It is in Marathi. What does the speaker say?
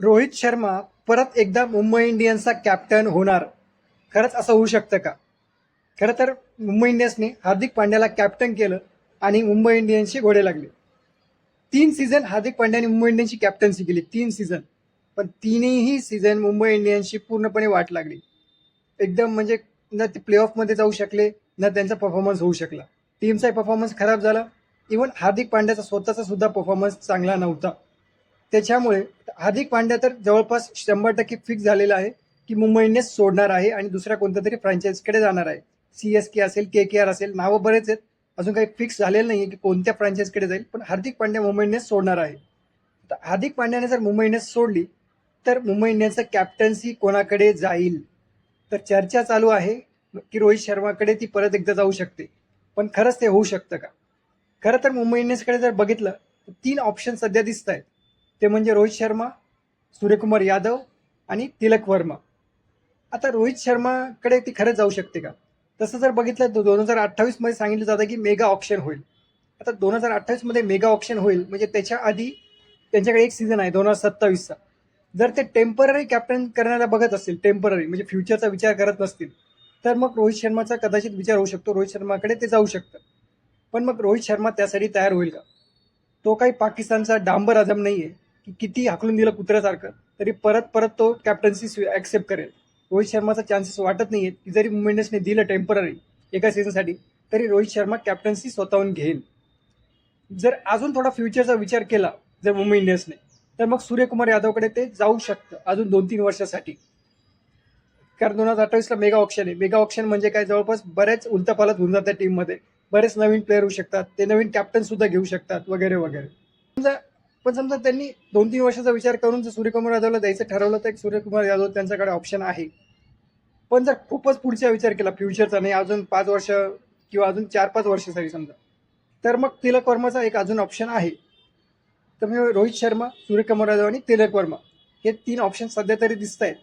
रोहित शर्मा परत एकदा मुंबई इंडियन्सचा कॅप्टन होणार. खरंच असं होऊ शकतं का? खरं तर मुंबई इंडियन्सने हार्दिक पांड्याला कॅप्टन केलं आणि मुंबई इंडियन्सचे घोडे लागले. 3 सीझन हार्दिक पांड्याने मुंबई इंडियन्सची कॅप्टन्सी केली, 3 सीझन. पण तिन्ही सीझन मुंबई इंडियन्सची पूर्णपणे वाट लागली. एकदम म्हणजे ना ते प्ले ऑफमध्ये जाऊ शकले, ना त्यांचा परफॉर्मन्स होऊ शकला. टीमचा परफॉर्मन्स खराब झाला. इव्हन हार्दिक पांड्याचा स्वतःचा सुद्धा परफॉर्मन्स चांगला नव्हता. त्याच्यामुळे हार्दिक पांड्या तर जवळपास 100% फिक्स झालेला आहे की मुंबई इंडियन्स सोडणार आहे आणि दुसऱ्या कोणत्या तरी फ्रँचायझीकडे जाणार आहे. CSK असेल, KKR असेल, नावं बरेच आहेत. अजून काही फिक्स झालेलं नाही की कोणत्या फ्रँचायझीकडे जाईल, पण हार्दिक पांड्या मुंबई इंडियन्स सोडणार आहे. तर हार्दिक पांड्याने जर मुंबई इंडियन्स सोडली तर मुंबई इंडियन्सचं कॅप्टन्सी कोणाकडे जाईल? तर चर्चा चालू आहे की रोहित शर्माकडे ती परत एकदा जाऊ शकते. पण खरंच ते होऊ शकतं का? खरं तर मुंबई इंडियन्सकडे जर बघितलं तर 3 ऑप्शन सध्या दिसत आहेत. ते म्हणजे रोहित शर्मा, सूर्यकुमार यादव आणि तिलक वर्मा. आता रोहित शर्माकडे ती खरंच जाऊ शकते का? तसं जर बघितलं तर 2028 मध्ये सांगितलं जातं की मेगा ऑप्शन होईल. आता 2028 मध्ये मेगा ऑप्शन होईल म्हणजे त्याच्या आधी त्यांच्याकडे एक सीझन आहे 2027चा. जर ते टेम्पररी कॅप्टन करण्याला बघत असतील, टेम्पररी म्हणजे फ्युचरचा विचार करत नसतील, तर मग रोहित शर्माचा कदाचित विचार होऊ शकतो, रोहित शर्माकडे ते जाऊ शकतं. पण मग रोहित शर्मा त्यासाठी तयार होईल का? तो काही पाकिस्तानचा डांबर आझम नाहीये की किती हाकलून दिलं कुत्र्यासारखं तरी परत परत तो कॅप्टन्सी ऍक्सेप्ट करेल. रोहित शर्माचा चान्सेस वाटत नाहीये की जरी मुंबई इंडियन्सने दिलं टेम्पररी एका सीझनसाठी, तरी रोहित शर्मा कॅप्टन्सी स्वतःहून घेईल. जर अजून थोडा फ्युचरचा विचार केला जर मुंबई इंडियन्सने, तर मग सूर्यकुमार यादवकडे ते जाऊ शकतं अजून 2-3 वर्षासाठी. कारण 2028ला मेगा ऑप्शन आहे. मेगा ऑप्शन म्हणजे काय, जवळपास बऱ्याच उलथापालथ होऊन जातात टीममध्ये. बरेच नवीन प्लेअर होऊ शकतात, ते नवीन कॅप्टन सुद्धा घेऊ शकतात वगैरे वगैरे. समजा पण समजा त्यांनी 2-3 वर्षाचा विचार करून जर सूर्यकुमार यादवला द्यायचं ठरवलं तर सूर्यकुमार यादव त्यांच्याकडे ऑप्शन आहे. पण जर खूपच पुढचा विचार केला फ्युचरचा, नाही अजून 5 वर्ष किंवा अजून 4-5 वर्षासाठी समजा, तर मग तिलक वर्माचा एक अजून ऑप्शन आहे. तर म्हणजे रोहित शर्मा, सूर्यकुमार यादव आणि तिलक वर्मा हे 3 ऑप्शन सध्या तरी दिसत आहेत.